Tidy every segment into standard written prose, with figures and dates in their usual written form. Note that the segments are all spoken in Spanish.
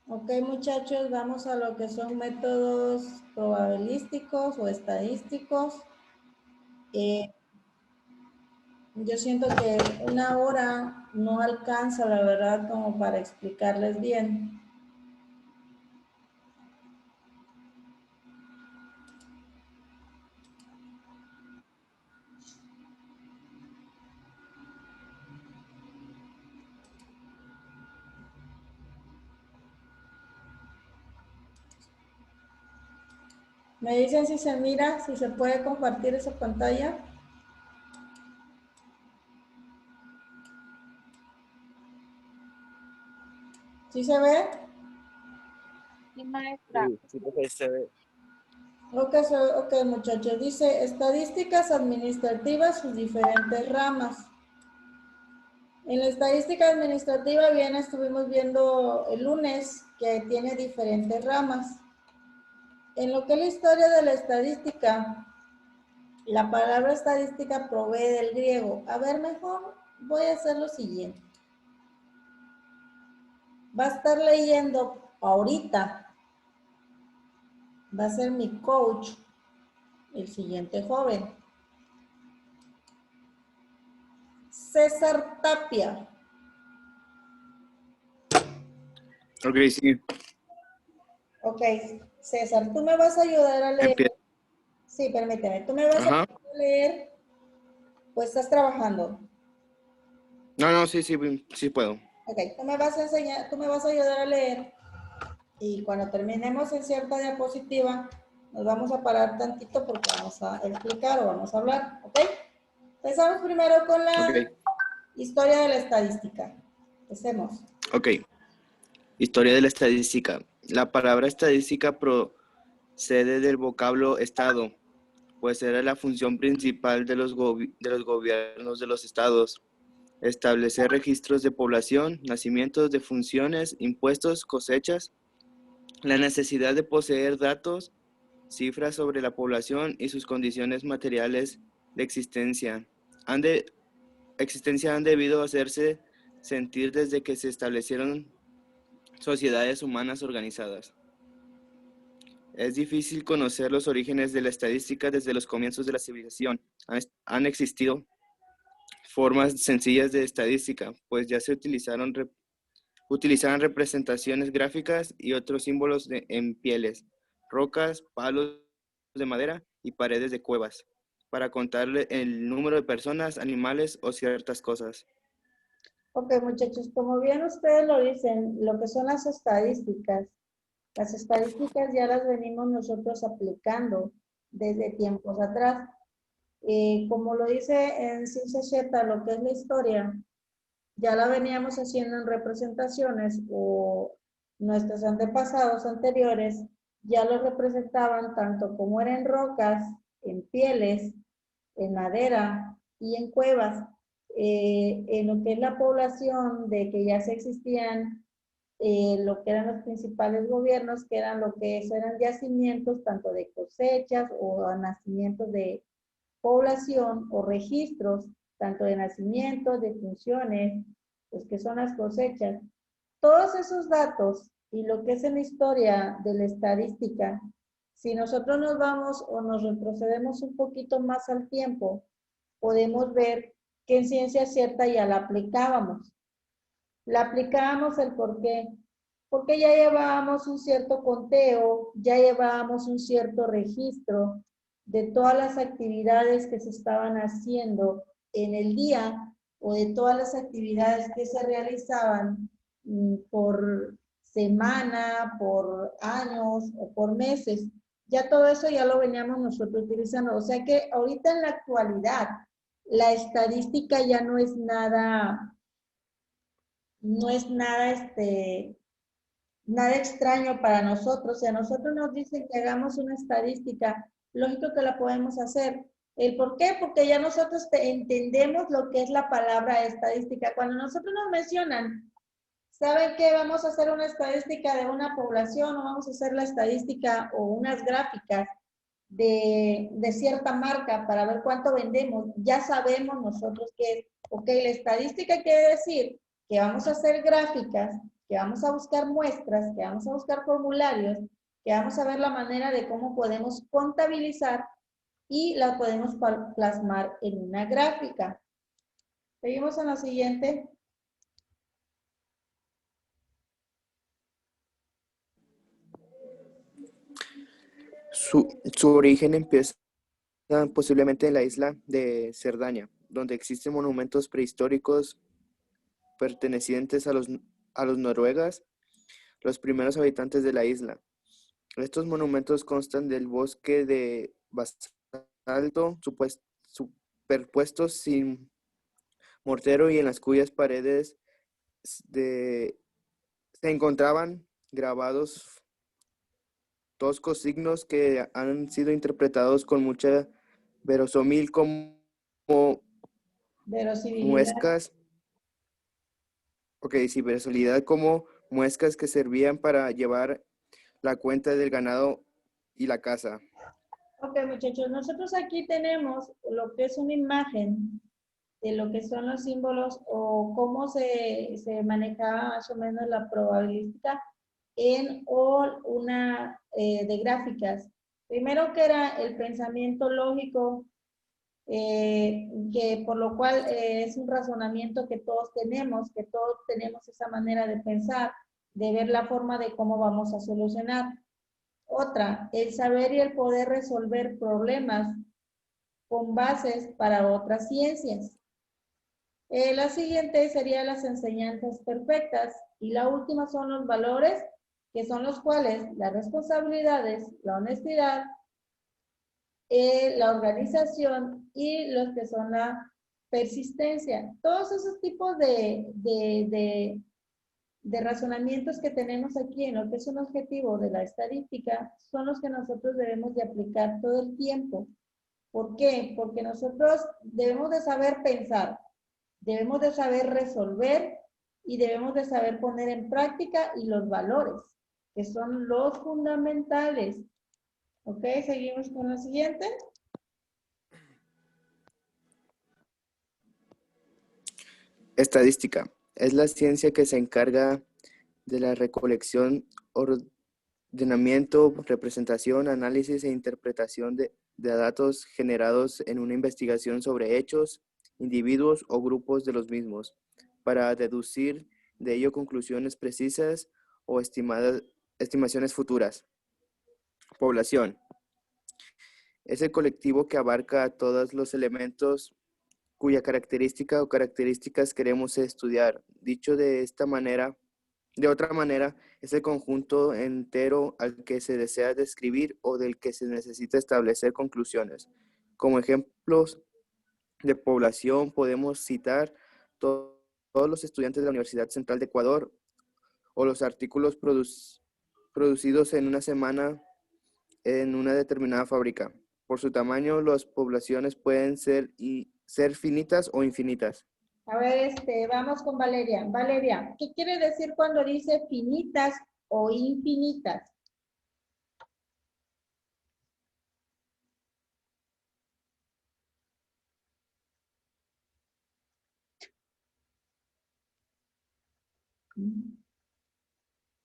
Ok, muchachos, vamos a lo que son métodos probabilísticos o estadísticos. Eh, yo siento que una hora no alcanza, la verdad, como para explicarles bien. Me dicen si se mira, si se puede compartir esa pantalla. ¿Sí se ve? Sí, maestra. Sí, sí, porque se ve. Ok, ok, muchachos. Dice estadísticas administrativas, sus diferentes ramas. En la estadística administrativa bien estuvimos viendo el lunes que tiene diferentes ramas. En lo que es la historia de la estadística, la palabra estadística proviene del griego. A ver, mejor voy a hacer lo siguiente. Va a estar leyendo ahorita, va a ser mi coach, el siguiente joven. César Tapia. Ok, sí, Ok, César, tú me vas a ayudar a leer. empieza. Sí, permíteme, tú me vas a Ajá. ayudar a leer, pues estás trabajando. No, no, sí, sí, sí puedo. Ok, tú me vas a enseñar, tú me vas a ayudar a leer y cuando terminemos en cierta diapositiva nos vamos a parar tantito porque vamos a explicar o vamos a hablar, ¿ok? Empezamos primero con Ok, la historia de la estadística. Empecemos. ok. Historia de la estadística. La palabra estadística procede del vocablo estado, pues era la función principal de los gobiernos de los estados. Establecer registros de población, nacimientos, defunciones, impuestos, cosechas, la necesidad de poseer datos, cifras sobre la población y sus condiciones materiales de existencia. Han debido hacerse sentir desde que se establecieron sociedades humanas organizadas. Es difícil conocer los orígenes de la estadística desde los comienzos de la civilización. Han existido formas sencillas de estadística, pues ya se utilizaban representaciones gráficas y otros símbolos en pieles, rocas, palos de madera y paredes de cuevas, para contarle el número de personas, animales o ciertas cosas. Ok, muchachos, como bien ustedes lo dicen, lo que son las estadísticas ya las venimos nosotros aplicando desde tiempos atrás. Como lo dice en Ciencia Z, lo que es la historia, ya la veníamos haciendo en representaciones o nuestros antepasados anteriores ya lo representaban tanto como eran rocas, en pieles, en madera y en cuevas. En lo que es la población de que ya se existían lo que eran los principales gobiernos, que eran lo que eran yacimientos tanto de cosechas o nacimientos de población o registros, tanto de nacimientos, de funciones, pues que son las cosechas. Todos esos datos y lo que es en la historia de la estadística, si nosotros nos vamos o nos retrocedemos un poquito más al tiempo, podemos ver que en ciencia cierta ya la aplicábamos. La aplicábamos el por qué. Porque ya llevábamos un cierto conteo, ya llevábamos un cierto registro de todas las actividades que se estaban haciendo en el día o de todas las actividades que se realizaban por semana, por años o por meses. Ya todo eso ya lo veníamos nosotros utilizando. O sea que ahorita en la actualidad, la estadística ya no es nada, nada extraño para nosotros. Si a nosotros nos dicen que hagamos una estadística, lógico que la podemos hacer. ¿El por qué? Porque ya nosotros entendemos lo que es la palabra estadística. Cuando nosotros nos mencionan, ¿saben qué? Vamos a hacer una estadística de una población o vamos a hacer la estadística o unas gráficas de cierta marca para ver cuánto vendemos. Ya sabemos nosotros que, ok, la estadística quiere decir que vamos a hacer gráficas que vamos a buscar muestras, que vamos a buscar formularios, que vamos a ver la manera de cómo podemos contabilizar y la podemos plasmar en una gráfica. Seguimos en la siguiente. Su origen empieza posiblemente en la isla de Cerdaña, donde existen monumentos prehistóricos pertenecientes a los noruegas, los primeros habitantes de la isla. Estos monumentos constan del bosque de basalto superpuestos sin mortero y en las cuyas paredes se encontraban grabados toscos signos que han sido interpretados con mucha verosímil como Verosimilitud. muescas, verosimilidad como muescas que servían para llevar la cuenta del ganado y la casa. Ok, muchachos, nosotros aquí tenemos lo que es una imagen de lo que son los símbolos o cómo se manejaba más o menos la probabilística en una de gráficas. Primero que era el pensamiento lógico, que por lo cual es un razonamiento que todos tenemos esa manera de pensar, de ver la forma de cómo vamos a solucionar. Otra, el saber y el poder resolver problemas con bases para otras ciencias. La siguiente sería las enseñanzas perfectas y la última son los valores, que son los cuales las responsabilidades, la honestidad, la organización y los que son la persistencia. Todos esos tipos de razonamientos que tenemos aquí en lo que es un objetivo de la estadística son los que nosotros debemos de aplicar todo el tiempo. ¿Por qué? Porque nosotros debemos de saber pensar, debemos de saber resolver y debemos de saber poner en práctica y los valores, que son los fundamentales. ¿Ok? Seguimos con la siguiente. Estadística es la ciencia que se encarga de la recolección, ordenamiento, representación, análisis e interpretación de datos generados en una investigación sobre hechos, individuos o grupos de los mismos, para deducir de ello conclusiones precisas o estimaciones futuras. Población. Es el colectivo que abarca a todos los elementos cuya característica o características queremos estudiar. Dicho de otra manera, es el conjunto entero al que se desea describir o del que se necesita establecer conclusiones. Como ejemplos de población podemos citar todos los estudiantes de la Universidad Central de Ecuador o los artículos producidos en una semana en una determinada fábrica. Por su tamaño, las poblaciones pueden ser finitas o infinitas. A ver, vamos con Valeria. Valeria, ¿qué quiere decir cuando dice finitas o infinitas?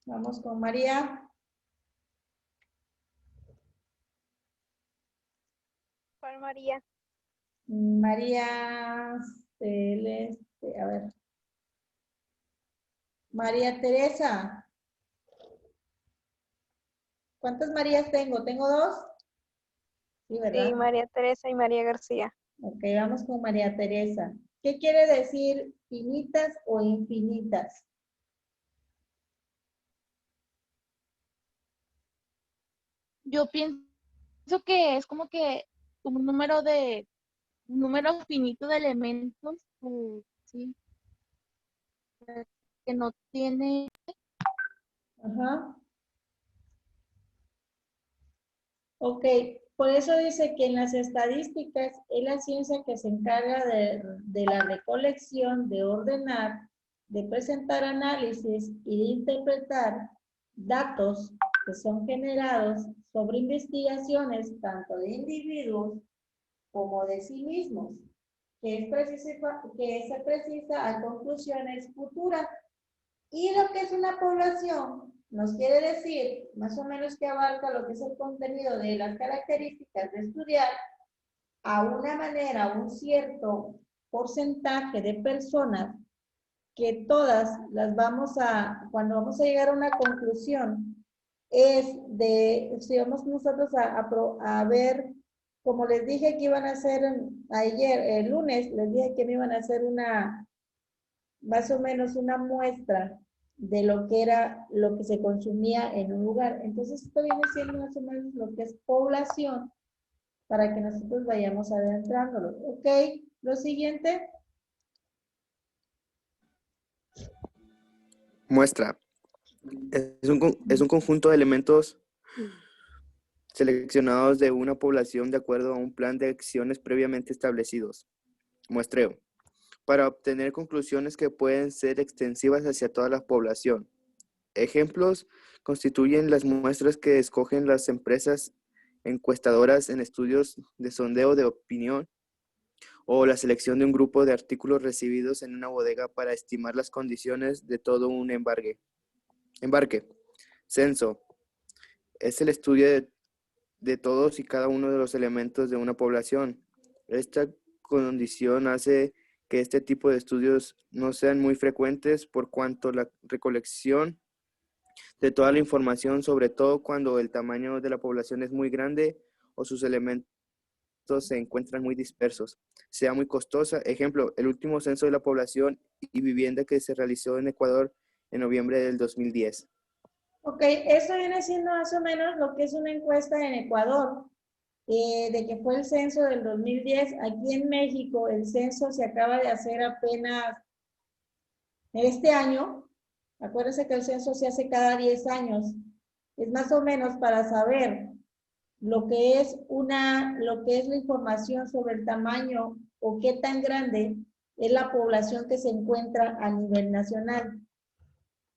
Vamos con María. ¿Cuál María? María Celeste, a ver. María Teresa. ¿Cuántas Marías tengo? ¿Tengo dos? Sí, ¿verdad? Sí, María Teresa y María García. Ok, vamos con María Teresa. ¿Qué quiere decir finitas o infinitas? Yo pienso que es como que un número finito de elementos, sí, que no tiene. Ajá. Ok, por eso dice que en las estadísticas es la ciencia que se encarga de la recolección, de ordenar, de presentar análisis y de interpretar datos que son generados sobre investigaciones tanto de individuos como de sí mismos, que se precisa a conclusiones futuras. Y lo que es una población nos quiere decir, más o menos que abarca lo que es el contenido de las características de estudiar a una manera, a un cierto porcentaje de personas que todas las vamos a, cuando vamos a llegar a una conclusión, es de, si vamos nosotros a ver, como les dije que iban a hacer ayer, el lunes, les dije que me iban a hacer una, más o menos una muestra de lo que era, lo que se consumía en un lugar. Entonces, esto viene siendo más o menos lo que es población, para que nosotros vayamos adentrándolo. Ok, lo siguiente. Muestra. Es un conjunto de elementos seleccionados de una población de acuerdo a un plan de acciones previamente establecidos. Muestreo. Para obtener conclusiones que pueden ser extensivas hacia toda la población. Ejemplos constituyen las muestras que escogen las empresas encuestadoras en estudios de sondeo de opinión o la selección de un grupo de artículos recibidos en una bodega para estimar las condiciones de todo un embarque. Censo. Es el estudio de todos y cada uno de los elementos de una población. Esta condición hace que este tipo de estudios no sean muy frecuentes por cuanto la recolección de toda la información, sobre todo cuando el tamaño de la población es muy grande o sus elementos se encuentran muy dispersos, sea muy costosa. Ejemplo, el último censo de la población y vivienda que se realizó en Ecuador en noviembre del 2010. Ok, eso viene siendo más o menos lo que es una encuesta en Ecuador, de que fue el censo del 2010. Aquí en México el censo se acaba de hacer apenas este año. Acuérdense que el censo se hace cada 10 años. Es más o menos para saber lo que es la información sobre el tamaño o qué tan grande es la población que se encuentra a nivel nacional.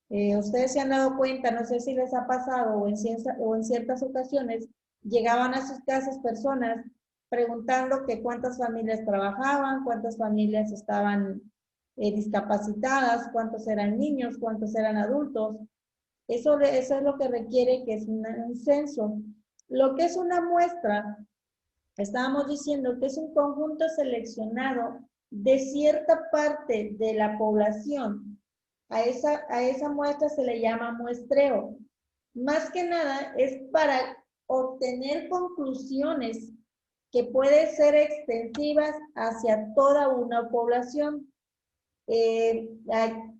Ustedes se han dado cuenta, no sé si les ha pasado o en ciertas ocasiones, llegaban a sus casas personas preguntando que cuántas familias trabajaban, cuántas familias estaban discapacitadas, cuántos eran niños, cuántos eran adultos. Eso es lo que requiere que es un censo. Lo que es una muestra, estábamos diciendo que es un conjunto seleccionado de cierta parte de la población. A esa muestra se le llama muestreo. Más que nada es para obtener conclusiones que pueden ser extensivas hacia toda una población.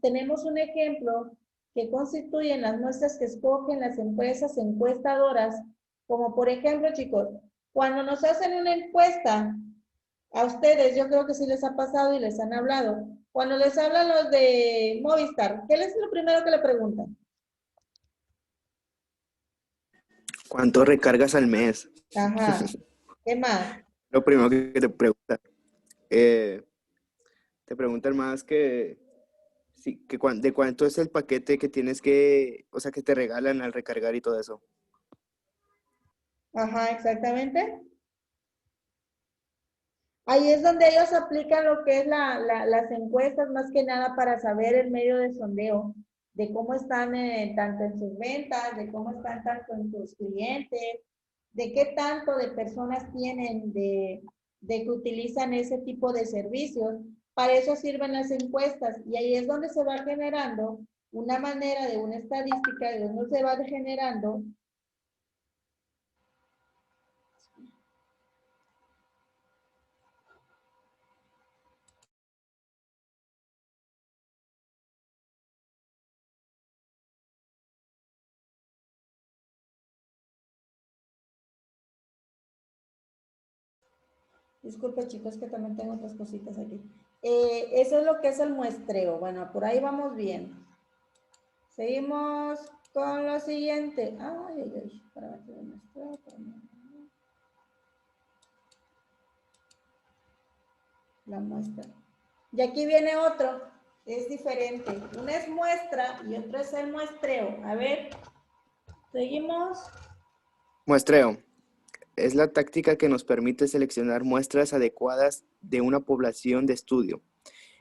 Tenemos un ejemplo que constituyen las muestras que escogen las empresas encuestadoras, como por ejemplo, chicos, cuando nos hacen una encuesta, a ustedes, yo creo que sí les ha pasado y les han hablado, cuando les hablan los de Movistar, ¿qué es lo primero que le preguntan? ¿Cuánto recargas al mes? Ajá, ¿qué más? Lo primero que te preguntan. Te preguntan más que, sí, de cuánto es el paquete que tienes que, o sea, que te regalan al recargar y todo eso. Ajá, exactamente. Ahí es donde ellos aplican lo que es las encuestas, más que nada para saber el medio de sondeo, de cómo están tanto en sus ventas, de cómo están tanto en sus clientes, de qué tanto de personas tienen de que utilizan ese tipo de servicios. Para eso sirven las encuestas y ahí es donde se va generando una manera de una estadística, de donde se va generando disculpe chicos que también tengo otras cositas aquí. Eso es lo que es el muestreo. Bueno, por ahí vamos bien. Seguimos con lo siguiente. Ay, ay, ay. Para meter el muestreo. La muestra. Y aquí viene otro. Es diferente. Una es muestra y otro es el muestreo. A ver. Seguimos. Muestreo. Es la táctica que nos permite seleccionar muestras adecuadas de una población de estudio.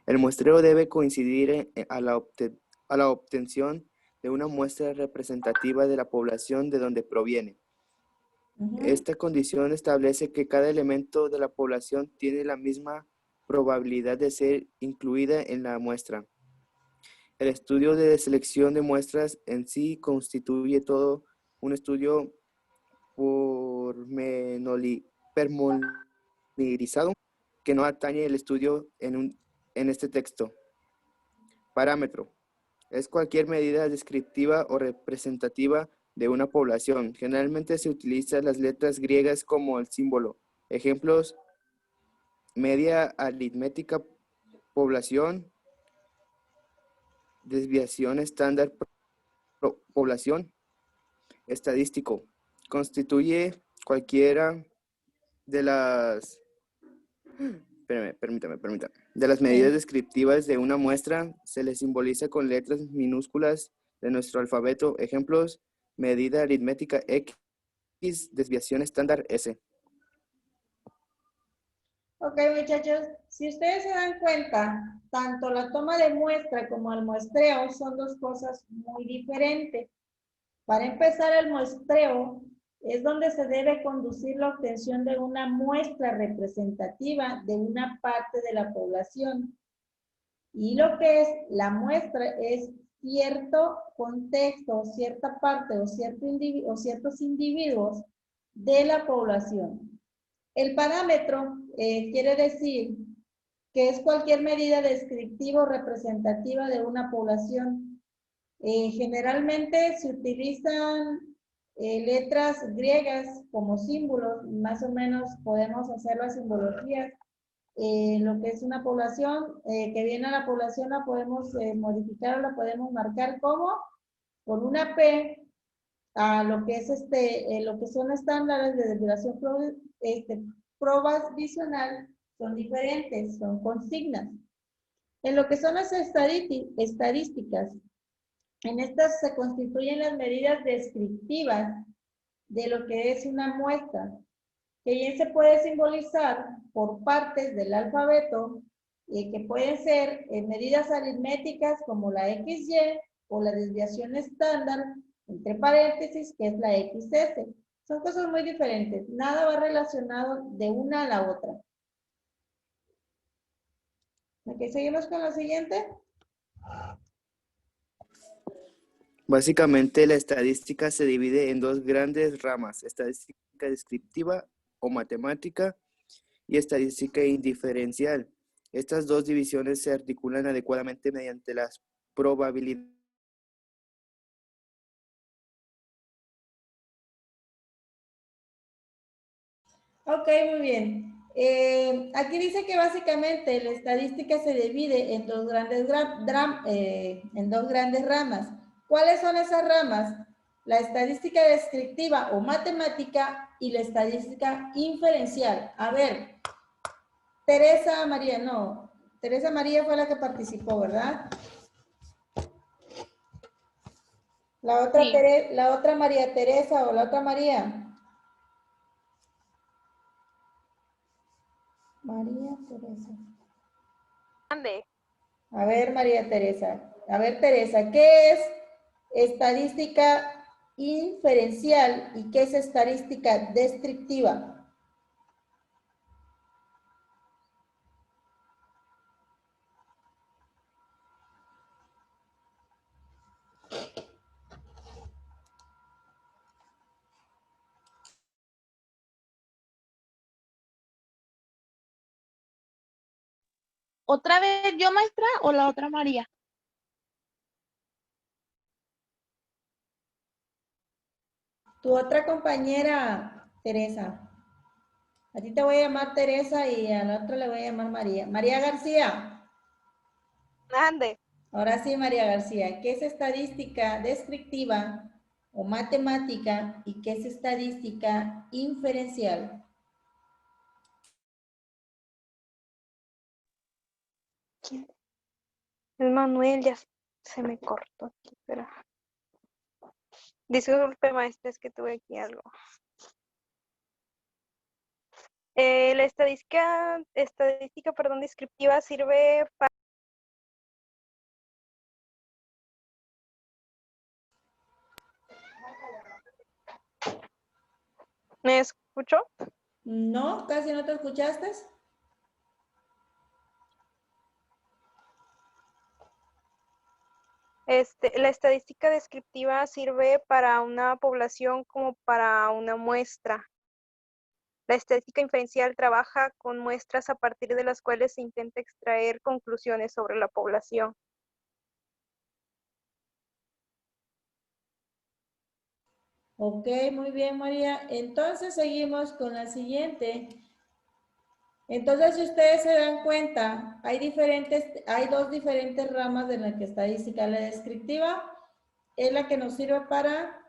El muestreo debe coincidir a la a la obtención de una muestra representativa de la población de donde proviene. Esta condición establece que cada elemento de la población tiene la misma probabilidad de ser incluida en la muestra. El estudio de selección de muestras en sí constituye todo un estudio pormenorizado que no atañe el estudio en este texto. Parámetro. Es cualquier medida descriptiva o representativa de una población. Generalmente se utilizan las letras griegas como el símbolo. Ejemplos: media aritmética, población, desviación estándar, población, estadístico. Constituye cualquiera de las permítame. De las medidas descriptivas de una muestra se le simboliza con letras minúsculas de nuestro alfabeto. Ejemplos: medida aritmética X, desviación estándar S. Ok, muchachos, si ustedes se dan cuenta, tanto la toma de muestra como el muestreo son dos cosas muy diferentes. Para empezar, el muestreo es donde se debe conducir la obtención de una muestra representativa de una parte de la población. Y lo que es la muestra es cierto contexto, cierta parte o ciertos individuos de la población. El parámetro quiere decir que es cualquier medida descriptiva o representativa de una población. Generalmente se utilizan letras griegas como símbolos, más o menos podemos hacer las simbologías. Lo que es una población, que viene a la población la podemos modificar o la podemos marcar como con una P, a lo que es lo que son estándares de desviación provisional son diferentes, son consignas. En lo que son las estadísticas, en estas se constituyen las medidas descriptivas de lo que es una muestra, que bien se puede simbolizar por partes del alfabeto, que pueden ser medidas aritméticas como la XY o la desviación estándar, entre paréntesis, que es la XS. Son cosas muy diferentes, nada va relacionado de una a la otra. Ok, seguimos con la siguiente. Básicamente, la estadística se divide en dos grandes ramas: estadística descriptiva o matemática y estadística indiferencial. Estas dos divisiones se articulan adecuadamente mediante las probabilidades. Ok, muy bien. Aquí dice que básicamente la estadística se divide en dos grandes ramas. ¿Cuáles son esas ramas? La estadística descriptiva o matemática y la estadística inferencial. A ver, Teresa María, no. Teresa María fue la que participó, ¿verdad? Sí. La otra María Teresa o la otra María. María Teresa. Ande. A ver, María Teresa. A ver, Teresa, ¿qué es estadística inferencial y qué es estadística descriptiva? ¿Otra vez yo, maestra, o la otra María? Tu otra compañera, Teresa. A ti te voy a llamar Teresa y a la otra le voy a llamar María. María García. Ande. Ahora sí, María García. ¿Qué es estadística descriptiva o matemática y qué es estadística inferencial? ¿Quién? El Manuel ya se me cortó aquí, pero. Disculpe, maestra, es que tuve aquí algo. La estadística, descriptiva sirve para ¿Me escuchó? No, casi no te escuchaste. La estadística descriptiva sirve para una población como para una muestra. La estadística inferencial trabaja con muestras a partir de las cuales se intenta extraer conclusiones sobre la población. Ok, muy bien, María. Entonces seguimos con la siguiente. Entonces, si ustedes se dan cuenta, hay dos diferentes ramas de la que estadística. La descriptiva es la que nos sirve para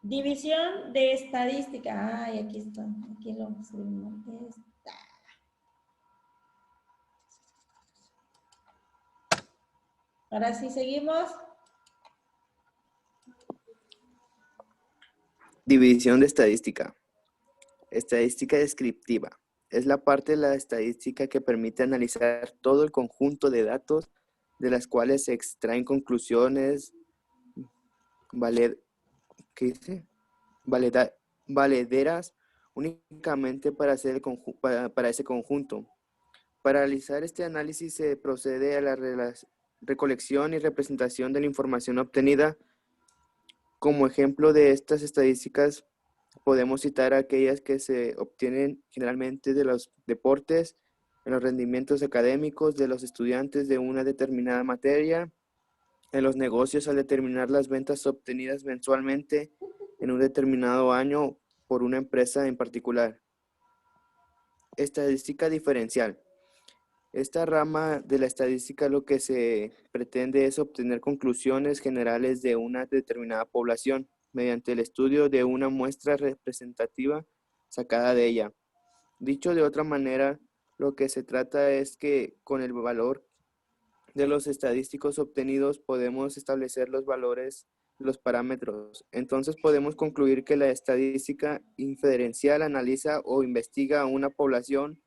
división de estadística. Ay, aquí está. Aquí lo escribimos. Está. Ahora sí seguimos. División de estadística. Estadística descriptiva. Es la parte de la estadística que permite analizar todo el conjunto de datos de las cuales se extraen conclusiones ¿qué dice? Valederas únicamente para ese conjunto. Para realizar este análisis se procede a la recolección y representación de la información obtenida. Como ejemplo de estas estadísticas, podemos citar aquellas que se obtienen generalmente de los deportes, en los rendimientos académicos de los estudiantes de una determinada materia, en los negocios al determinar las ventas obtenidas mensualmente en un determinado año por una empresa en particular. Estadística diferencial. Esta rama de la estadística lo que se pretende es obtener conclusiones generales de una determinada población mediante el estudio de una muestra representativa sacada de ella. Dicho de otra manera, lo que se trata es que con el valor de los estadísticos obtenidos podemos establecer los valores de los parámetros. Entonces podemos concluir que la estadística inferencial analiza o investiga a una población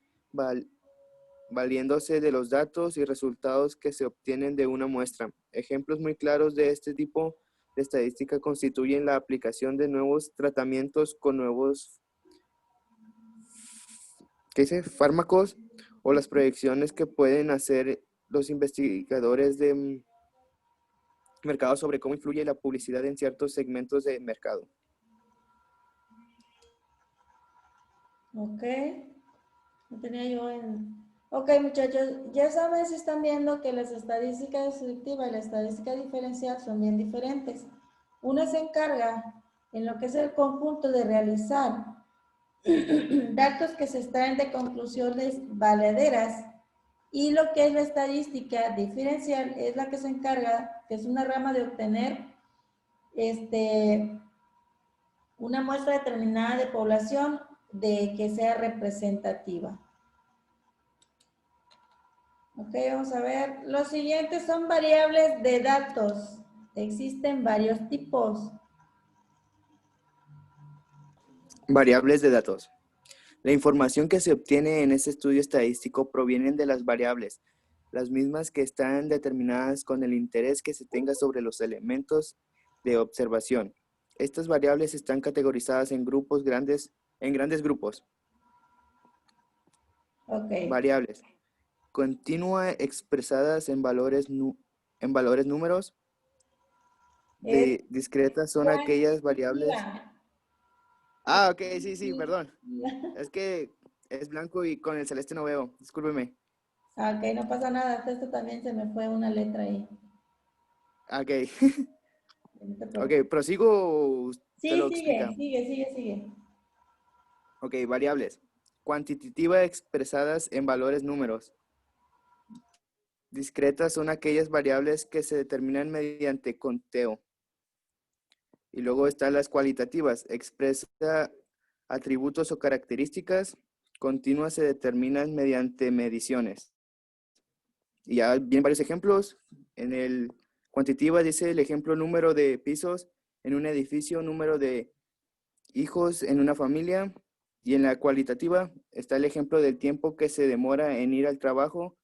valiéndose de los datos y resultados que se obtienen de una muestra. Ejemplos muy claros de este tipo de estadística constituyen la aplicación de nuevos tratamientos con nuevos fármacos o las proyecciones que pueden hacer los investigadores de mercado sobre cómo influye la publicidad en ciertos segmentos de mercado. Ok. No tenía yo en... Ok, muchachos, ya saben si están viendo que las estadísticas descriptivas y la estadística diferencial son bien diferentes. Una se encarga en lo que es el conjunto de realizar datos que se extraen de conclusiones valederas y lo que es la estadística diferencial es la que se encarga, que es una rama de obtener una muestra determinada de población de que sea representativa. Ok, vamos a ver. Los siguientes son variables de datos. Existen varios tipos. Variables de datos. La información que se obtiene en este estudio estadístico provienen de las variables, las mismas que están determinadas con el interés que se tenga sobre los elementos de observación. Estas variables están categorizadas en grandes grupos. Ok. Variables. Continua expresadas en valores números. Discretas son aquellas variables. Ah, ok, sí, perdón. Es que es blanco y con el celeste no veo. Discúlpeme. Ok, no pasa nada. Esto también se me fue una letra ahí. Ok. No te Ok, preocupes. ¿prosigo o te lo Sí, explica? sigue. Ok, variables. Cuantitativas expresadas en valores números. Discretas son aquellas variables que se determinan mediante conteo. Y luego están las cualitativas. Expresa atributos o características. Continuas se determinan mediante mediciones. Y ya vienen varios ejemplos. En el cuantitativa dice el ejemplo número de pisos en un edificio, número de hijos en una familia. Y en la cualitativa está el ejemplo del tiempo que se demora en ir al trabajo,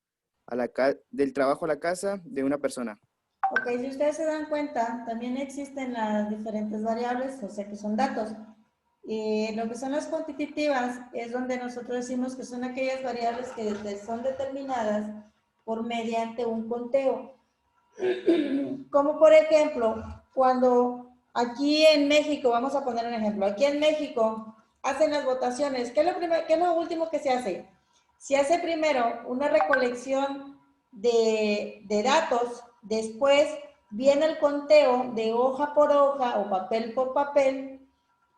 del trabajo a la casa de una persona. Ok, si ustedes se dan cuenta, también existen las diferentes variables, o sea que son datos. Y lo que son las cuantitativas es donde nosotros decimos que son aquellas variables que son determinadas por mediante un conteo. Como por ejemplo, cuando aquí en México, vamos a poner un ejemplo, aquí en México hacen las votaciones, ¿qué es lo último que se hace? Se hace primero una recolección de datos, después viene el conteo de hoja por hoja o papel por papel,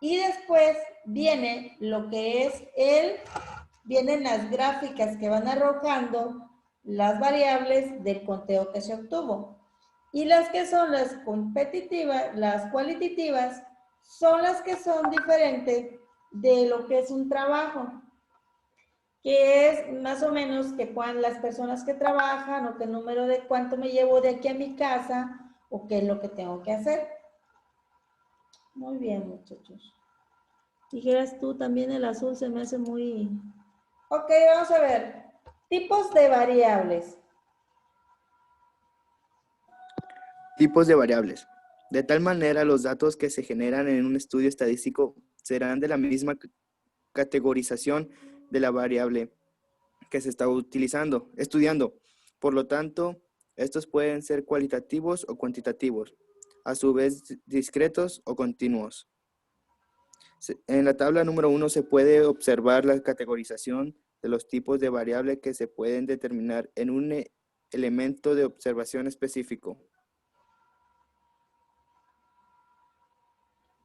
y después viene lo que es vienen las gráficas que van arrojando las variables del conteo que se obtuvo. Y las que son las competitivas, las cualitativas, son las que son diferentes de lo que es un trabajo, que es más o menos que las personas que trabajan o qué número de cuánto me llevo de aquí a mi casa o qué es lo que tengo que hacer. Muy bien, muchachos. Dijeras tú, también el azul se me hace muy... Ok, vamos a ver. Tipos de variables. Tipos de variables. De tal manera, los datos que se generan en un estudio estadístico serán de la misma categorización de la variable que se está estudiando. Por lo tanto, estos pueden ser cualitativos o cuantitativos, a su vez discretos o continuos. En la tabla número 1 se puede observar la categorización de los tipos de variable que se pueden determinar en un elemento de observación específico.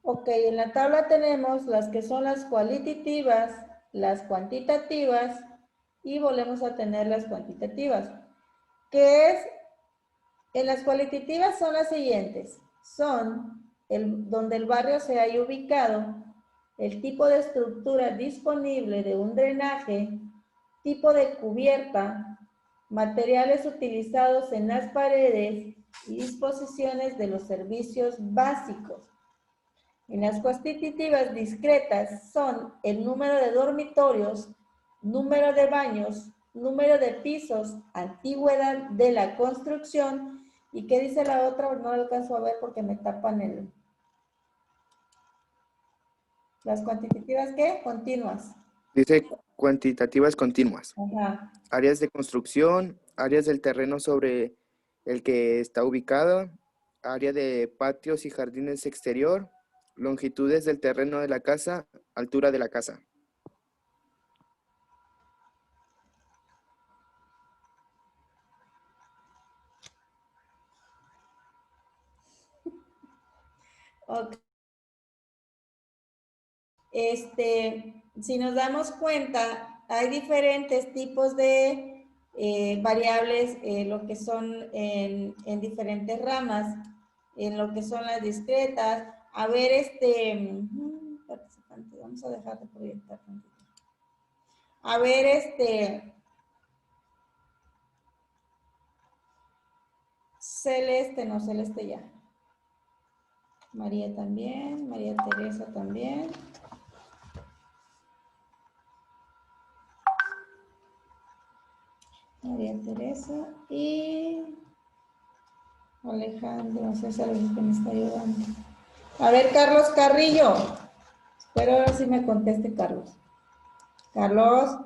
Ok, en la tabla tenemos las que son las cualitativas, las cuantitativas y volvemos a tener las cuantitativas. En las cualitativas son las siguientes. Son donde el barrio se haya ubicado, el tipo de estructura disponible de un drenaje, tipo de cubierta, materiales utilizados en las paredes y disposiciones de los servicios básicos. En las cuantitativas discretas son el número de dormitorios, número de baños, número de pisos, antigüedad de la construcción. ¿Y qué dice la otra? No alcanzo a ver porque me tapan las cuantitativas, ¿qué? Continuas. Dice cuantitativas continuas. Ajá. Áreas de construcción, áreas del terreno sobre el que está ubicado, área de patios y jardines exterior, longitudes del terreno de la casa, altura de la casa. Ok. Si nos damos cuenta, hay diferentes tipos de variables, lo que son en diferentes ramas, en lo que son las discretas. A ver, participante, vamos a dejar de proyectar tantito. A ver, Celeste, no, Celeste ya. María también, María Teresa también. María Teresa y Alejandro, César es el que me está ayudando. A ver, Carlos Carrillo. Espero ahora sí me conteste Carlos. Carlos.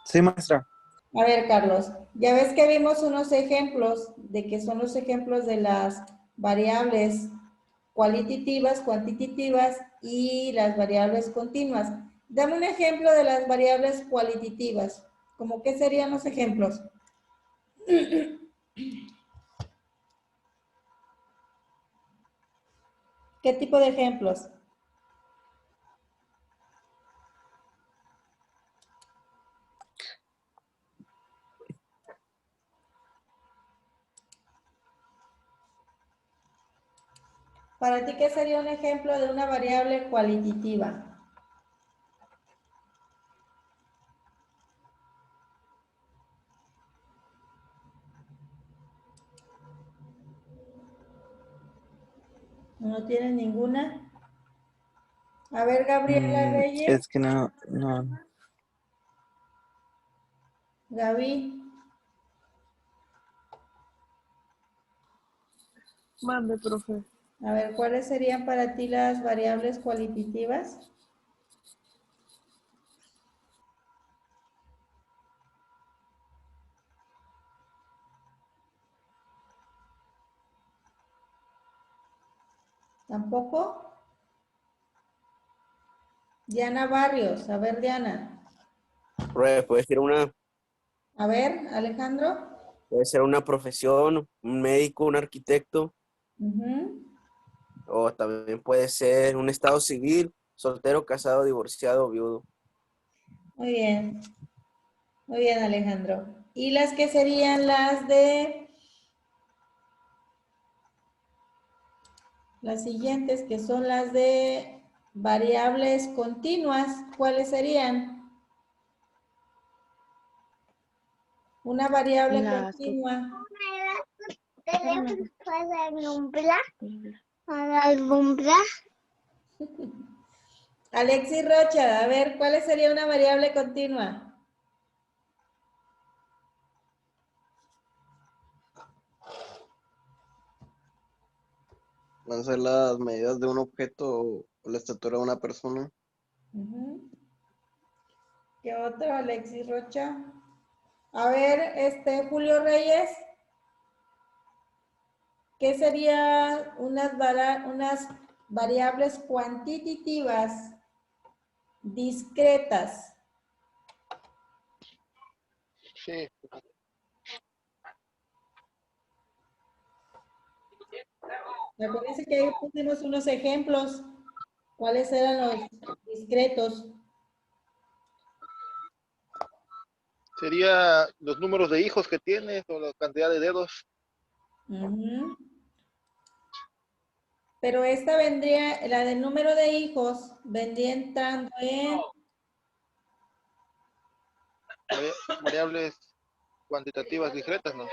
Sí, maestra. A ver, Carlos. Ya ves que vimos unos ejemplos de que son los ejemplos de las variables cualitativas, cuantitativas y las variables continuas. Dame un ejemplo de las variables cualitativas. ¿Cómo qué serían los ejemplos? ¿Qué tipo de ejemplos? Para ti, ¿qué sería un ejemplo de una variable cualitativa? ¿No tienes ninguna? A ver, Gabriela Reyes. Es que no. Gaby. Mande, profe. A ver, ¿cuáles serían para ti las variables cualitativas? ¿Tampoco? Diana Barrios. A ver, Diana. Profe, A ver, Alejandro. puede ser una profesión, un médico, un arquitecto, Ujú. o también puede ser un estado civil, soltero, casado, divorciado, viudo. Muy bien. Muy bien, Alejandro. ¿Y las que serían las de las siguientes, que son las de variables continuas? ¿Cuáles serían? Una variable Las que... continua. ¿Para alumbrar? Alexis Rocha, a ver, ¿cuál sería una variable continua? Van a ser las medidas de un objeto o la estatura de una persona. Ujú. ¿Qué otro, Alexis Rocha? A ver, Julio Reyes, ¿qué serían unas variables cuantitativas discretas? Sí, Acuérdense que ahí pusimos unos ejemplos. ¿Cuáles eran los discretos? sería los números de hijos que tienes o la cantidad de dedos. Ujú. Pero esta vendría, la del número de hijos, vendría entrando en Variables cuantitativas discretas, ¿no?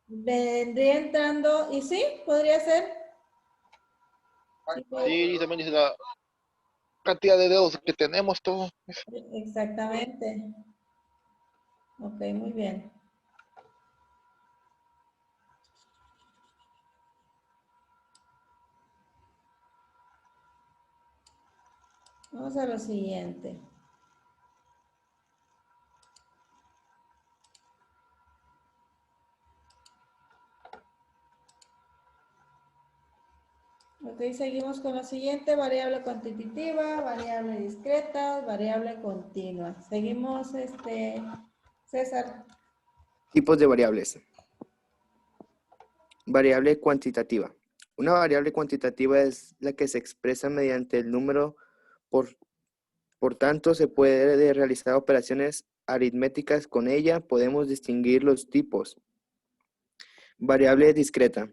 vendría entrando, y sí, podría ser. Sí, Sí, también dice la cantidad de dedos que tenemos, todo. exactamente. Ok, muy bien. Vamos a lo siguiente. Ok, seguimos con lo siguiente, variable cuantitativa, variable discreta, variable continua. Seguimos, César. Tipos de variables. Variable cuantitativa. Una variable cuantitativa es la que se expresa mediante el número, por tanto, se puede realizar operaciones aritméticas con ella. Podemos distinguir los tipos. Variable discreta.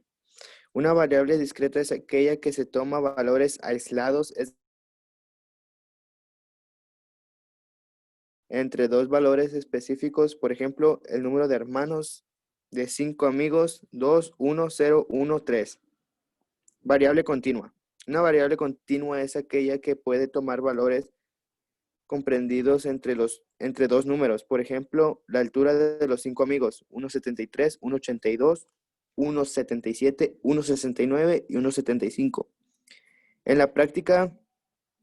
Una variable discreta es aquella que se toma valores aislados entre dos valores específicos, por ejemplo, el número de hermanos de 5 amigos, 2, 1, 0, 1, 3. Variable continua. Una variable continua es aquella que puede tomar valores comprendidos entre dos números. Por ejemplo, la altura de los 5 amigos, 1,73, 1,82, 1,77, 1,69 y 1,75. En la práctica,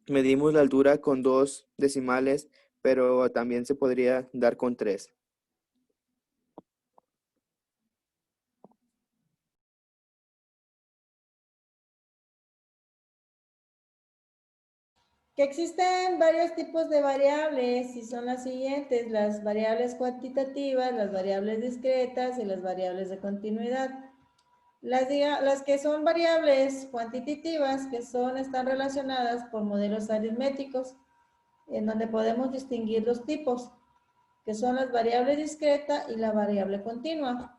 medimos la altura con 2 decimales, pero también se podría dar con 3. Que existen varios tipos de variables y son las siguientes, las variables cuantitativas, las variables discretas y las variables de continuidad. Las que son variables cuantitativas, que están relacionadas por modelos aritméticos, en donde podemos distinguir los tipos, que son las variables discreta y la variable continua.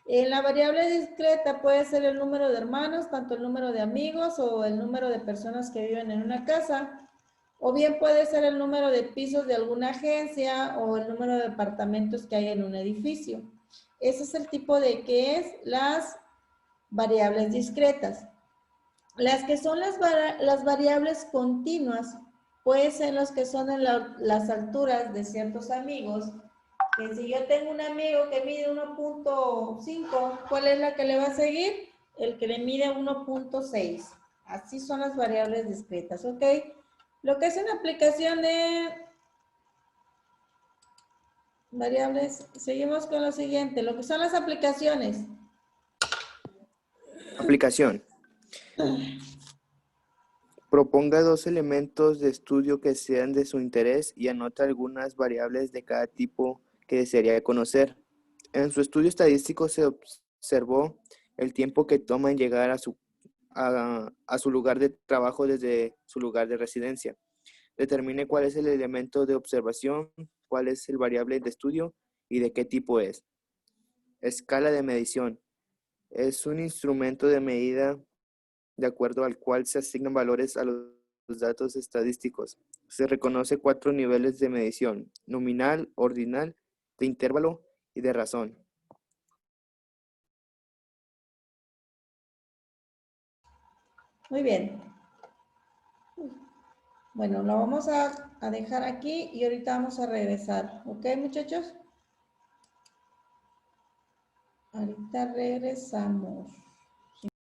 En la variable discreta puede ser el número de hermanos, tanto el número de amigos o el número de personas que viven en una casa, o bien puede ser el número de pisos de alguna agencia o el número de departamentos que hay en un edificio. Ese es el tipo de que es las variables discretas. Las que son las variables continuas, pueden ser los que son en las alturas de ciertos amigos, que si yo tengo un amigo que mide 1.5, ¿cuál es la que le va a seguir? el que le mide 1.6. Así son las variables discretas, ¿ok? Lo que es una aplicación de variables, seguimos con lo siguiente, lo que son las aplicaciones. Aplicación. Proponga dos elementos de estudio que sean de su interés y anota algunas variables de cada tipo que desearía conocer. En su estudio estadístico se observó el tiempo que toma en llegar a su lugar de trabajo desde su lugar de residencia. Determine cuál es el elemento de observación, cuál es el variable de estudio y de qué tipo es. Escala de medición. Es un instrumento de medida de acuerdo al cual se asignan valores a los datos estadísticos. Se reconoce 4 niveles de medición: nominal, ordinal, de intervalo y de razón. Muy bien. Bueno, lo vamos a dejar aquí y ahorita vamos a regresar. ¿Ok, muchachos? Ahorita regresamos.